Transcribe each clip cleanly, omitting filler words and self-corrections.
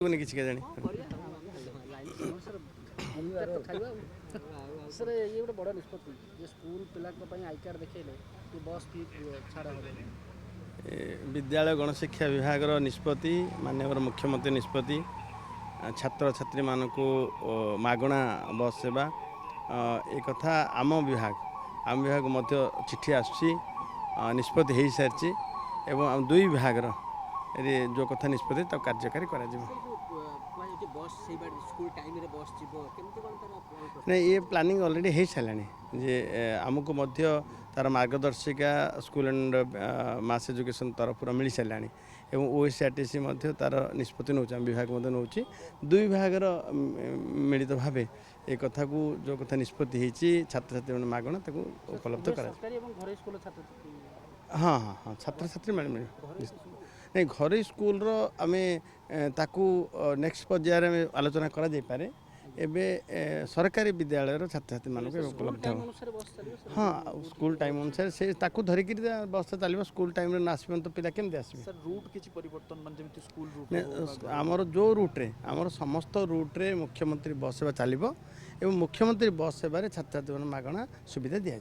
କିଛି କେଜାଣି सर ये गोटे बड़ निष्पत्ति जे स्कूल पिला आई कार्ड देखले कि बस फी छाड़ हो विद्यालय गणशिक्षा विभाग निष्पत्ति माननीय मुख्यमंत्री निष्पत्ति छात्र छात्री मानक मागणा बस सेवा एक कथा आम विभाग मध्य चिठी आसुची निष्पत्ति हो सारी एवं दुई विभाग जो कथा निष्पत्ति तो कार्यकारी करा नहीं ये प्लानिंग ऑलरेडी हो सारा जे आमको मध्य तार मार्गदर्शिका स्कूल एंड मास एजुकेशन तरफ मिल सारा एवं ओएसआरटीसी तार निष्पत्ति नौ विभाग नौ दुई विभाग मिलित भाव एक कथा को जो कथा निष्पत्ति होती छात्र छात्री मैंने मागणा उपलब्ध करा हाँ हाँ हाँ छात्र छात्री मिल नहीं घर स्कूल आम ताकू नेक्स्ट पर्यायर में आलोचना करा जाई पारे एबे सरकारी विद्यालय छात्र छात्री मानक उपलब्ध हाँ स्कूल टाइम अनुसार से ताकू धरिकी बस चलो स्कूल टाइम आसबे तो पिला केमती आसबे रूट किछि परिवर्तन माने स्कूल रूट आमर जो रूट्रे आमर समस्त रूट्रे मुख्यमंत्री बस सेवा चलो एवं मुख्यमंत्री बस सेवार छात्र छात्री मैंने मागणा सुविधा दि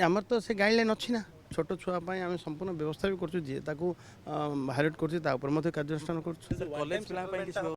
आमर तो से गाइडलाइन अच्छी ना छोट छुआपाई आम संपूर्ण व्यवस्था भी कर हाईलाइट कर कार्यानुष्ठान कर